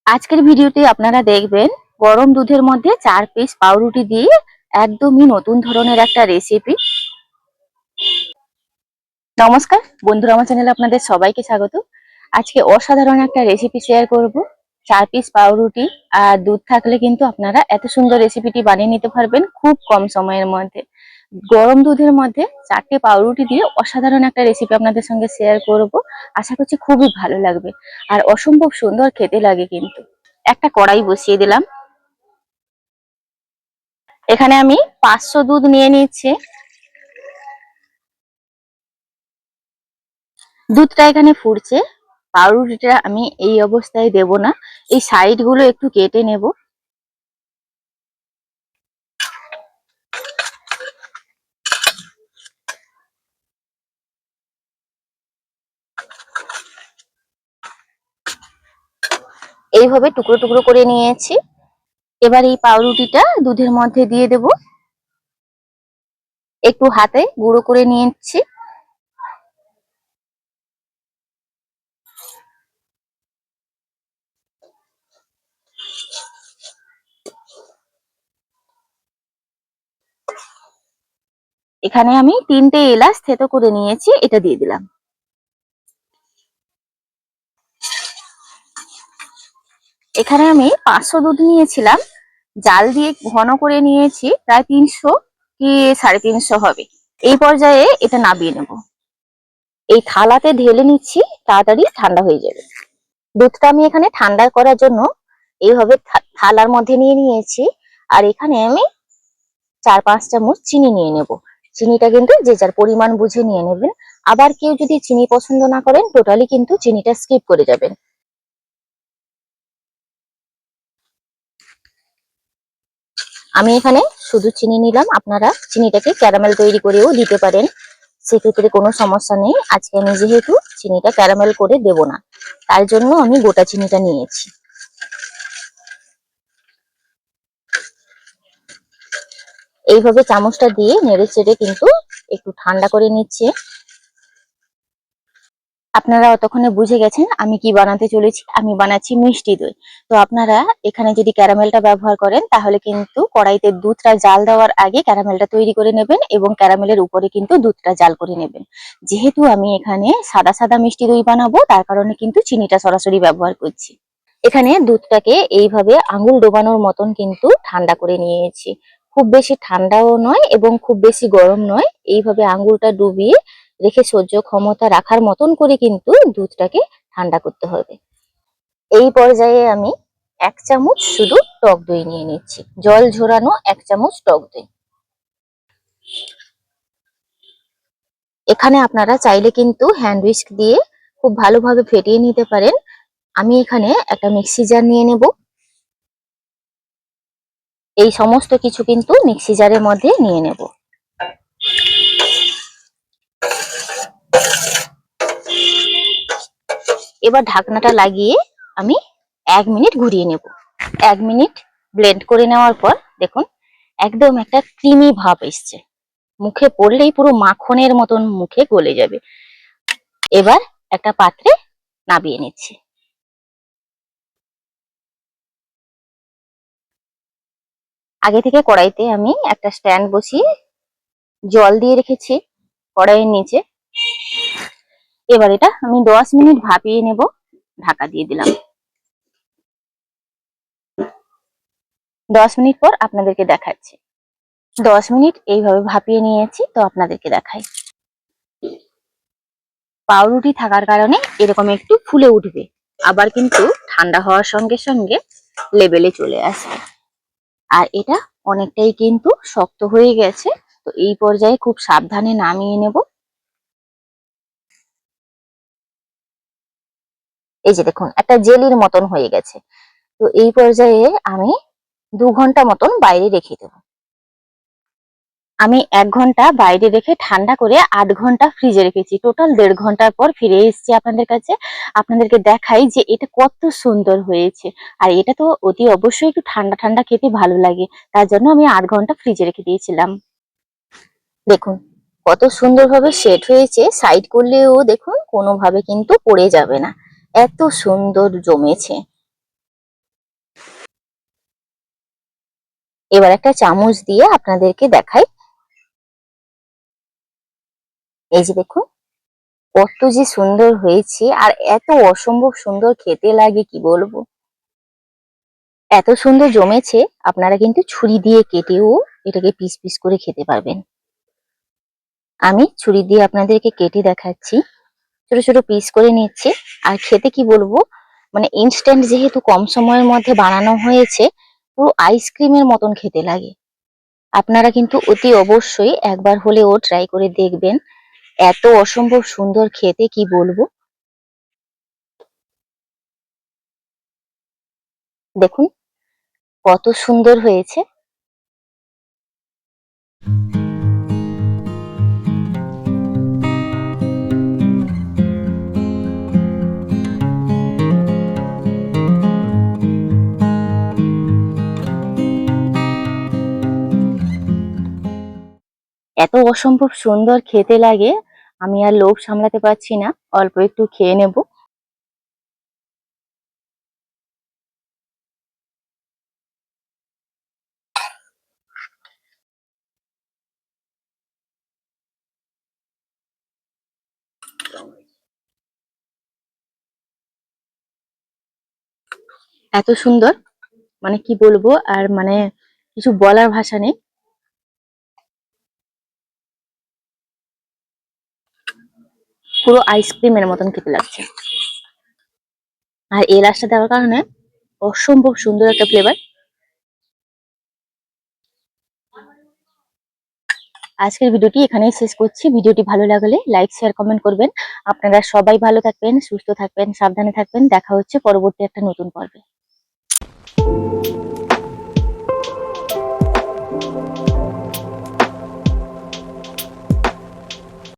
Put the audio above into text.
আজকের ভিডিওতে আপনারা দেখবেন গরম দুধের মধ্যে 4 পিস পাউরুটি দিয়ে একদমই নতুন ধরনের একটা রেসিপি। নমস্কার বন্ধুরা, আমার চ্যানেলে আপনাদের সবাইকে স্বাগত। আজকে অসাধারণ একটা রেসিপি শেয়ার করব। 4 পিস পাউরুটি আর দুধ থাকলে কিন্তু আপনারা এত সুন্দর রেসিপিটি বানিয়ে নিতে পারবেন খুব কম সময়ের মধ্যে। গরম দুধের মধ্যে 4টে পাউরুটি দিয়ে অসাধারণ একটা রেসিপি আপনাদের সঙ্গে শেয়ার করব। আশা করছি খুবই ভালো লাগবে আর অসম্ভব সুন্দর খেতে লাগে। কিন্তু একটা কড়াই বসিয়ে দিলাম। এখানে আমি 500 দুধ নিয়ে নিচ্ছি। দুধটা এখানে ফুটছে। পাউরুটিটা আমি এই অবস্থায় দেব না, এই সাইড গুলো একটু কেটে নেব। এইভাবে টুকরো টুকরো করে নিয়েছি। এবার এই পাউরুটিটা দুধের মধ্যে দিয়ে দেব। একটু হাতে গুঁড়ো করে নিয়েছি। এখানে আমি 3টে এলাচ থেতো করে নিয়েছি, এটা দিয়ে দিলাম। এখানে আমি 500 দুধ নিয়েছিলাম, জাল দিয়ে ঘন করে নিয়েছি, প্রায় 300 কি 350 হবে। এই পর্যায়ে এটা নামিয়ে নেব। এই থালাতে ঢেলে নিচ্ছি, তাড়াতাড়ি ঠান্ডা হয়ে যাবে। দুধটা আমি এখানে ঠান্ডা করার জন্য এইভাবে থালার মধ্যে নিয়ে নিয়েছি। আর এখানে আমি 4-5 চামচ চিনি নিয়ে নেব। চিনিটা কিন্তু যে যার পরিমাণ বুঝে নিয়ে নেবেন। আবার কেউ যদি চিনি পছন্দ না করেন, টোটালি কিন্তু চিনিটা স্কিপ করে যাবেন। আমি এখানে শুধু চিনি নিলাম, আপনারা চিনিটাকে ক্যারামেল তৈরি করেও দিতে পারেন, সেক্ষেত্রে কোনো সমস্যা নেই। আজকে আমি যেহেতু চিনিটা ক্যারামেল করে দেব না, তার জন্য আমি গোটা চিনিটা নিয়েছি। এইভাবে চামচটা দিয়ে নেড়ে চেড়ে কিন্তু একটু ঠান্ডা করে নিচ্ছে। আপনারা অতক্ষণে বুঝে গেছেন আমি কি বানাতে চলেছি। আমি বানাচ্ছি মিষ্টি দই। তো আপনারা এখানে যদি ক্যারামেলটা ব্যবহার করেন, তাহলে কিন্তু কড়াইতে দুধটা জাল দেওয়ার আগে ক্যারামেলটা তৈরি করে নেবেন এবং ক্যারামেলের উপরে কিন্তু দুধটা জাল করে নেবেন। যেহেতু আমি এখানে সাদা সাদা মিষ্টি দই বানাবো, তার কারণে কিন্তু চিনিটা সরাসরি ব্যবহার করছি। এখানে দুধটাকে এইভাবে আঙুল ডোবানোর মতন কিন্তু ঠান্ডা করে নিয়েছি। খুব বেশি ঠান্ডাও নয় এবং খুব বেশি গরম নয়, এইভাবে আঙুলটা ডুবিয়ে রেখে সহ্য ক্ষমতা রাখার মতন করে কিন্তু দুধটাকে ঠান্ডা করতে হবে। এই পর্যায়ে আমি 1 চামচ শুধু টক দই নিয়ে নিচ্ছি, জল ঝরানো 1 চামচ টক দই। এখানে আপনারা চাইলে কিন্তু হ্যান্ড হুইস্ক দিয়ে খুব ভালোভাবে ফেটিয়ে নিতে পারেন। আমি এখানে একটা মিক্সি জার নিয়ে নেব। এই সমস্ত কিছু কিন্তু মিক্সি জারের মধ্যে নিয়ে নেব। এবার ঢাকনাটা লাগিয়ে আমি 1 মিনিট ঘুরিয়ে নেব। 1 মিনিট ব্লেন্ড করে নেওয়ার পর দেখুন একদম একটা ক্রিমি ভাব এসছে। মুখে পড়লেই পুরো মাখনের মতন মুখে গলে যাবে। এবার একটা পাত্রে নামিয়ে নিচ্ছি। আগে থেকে কড়াইতে আমি একটা স্ট্যান্ড বসিয়ে জল দিয়ে রেখেছি কড়াইয়ের নিচে। এবার এটা আমি 10 মিনিট ভাপিয়ে নেব। ঢাকা দিয়ে দিলাম। 10 মিনিট পর আপনাদেরকে দেখাচ্ছি। 10 মিনিট এইভাবে ভাপিয়ে নিয়েছি, তো আপনাদেরকে দেখাই। পাউরুটি থাকার কারণে এরকম একটু ফুলে উঠবে, আবার কিন্তু ঠান্ডা হওয়ার সঙ্গে সঙ্গে লেবেলে চলে আসবে। আর এটা অনেকটাই কিন্তু শক্ত হয়ে গেছে, তো এই পর্যায়ে খুব সাবধানে নামিয়ে নেব। এই যে দেখুন একটা জেলির মতন হয়ে গেছে। তো এই পর্যায়ে আমি 2 ঘন্টা মতন বাইরে রেখে দেবো। আমি 1 ঘন্টা বাইরে রেখে ঠান্ডা করে 8 ঘন্টা ফ্রিজে রেখেছি। টোটাল 1.5 ঘন্টার পর ফিরে এসেছি আপনাদের কাছে। আপনাদেরকে দেখাই যে এটা কত সুন্দর হয়েছে। আর এটা তো অতি অবশ্যই একটু ঠান্ডা ঠান্ডা খেতে ভালো লাগে, তার জন্য আমি 8 ঘন্টা ফ্রিজে রেখে দিয়েছিলাম। দেখুন কত সুন্দরভাবে সেট হয়েছে। সাইড করলেও দেখুন কোনোভাবে কিন্তু পড়ে যাবে না, এত সুন্দর জমেছে। এবার একটা চামচ দিয়ে আপনাদেরকে দেখাই। এই যে দেখুন কত যে সুন্দর হয়েছে, আর এত অসম্ভব সুন্দর খেতে লাগে কি বলবো। এত সুন্দর জমেছে, আপনারা কিন্তু ছুরি দিয়ে কেটেও এটাকে পিস পিস করে খেতে পারবেন। আমি ছুরি দিয়ে আপনাদেরকে কেটে দেখাচ্ছি, ছোট ছোট পিস করে নিচ্ছি। আর খেতে কি বলবো, মানে ইনস্ট্যান্ট যেহেতু কম সময়ের মধ্যে বানানো হয়েছে, পুরো আইসক্রিমের মতন খেতে লাগে। আপনারা কিন্তু অতি অবশ্যই একবার হলেও ট্রাই করে দেখবেন, এত অসম্ভব সুন্দর খেতে কি বলবো। দেখুন কত সুন্দর হয়েছে। এত অসম্ভব সুন্দর খেতে লাগে, আমি আর লোভ সামলাতে পারছি না, অল্প একটু খেয়ে নেব। এত সুন্দর, মানে কি বলবো, আর মানে কিছু বলার ভাষা নেই। পুরো আইসক্রিমের মতন খেতে লাগছে। আর এলাচটা দেওয়ার কারণে অসম্ভব সুন্দর একটা ফ্লেভার। আজকের ভিডিওটি এখানেই শেষ করছি। ভিডিওটি ভালো লাগলে লাইক শেয়ার কমেন্ট করবেন। আপনারা সবাই ভালো থাকবেন, সুস্থ থাকবেন, সাবধানে থাকবেন। দেখা হচ্ছে পরবর্তী একটা নতুন পর্বে।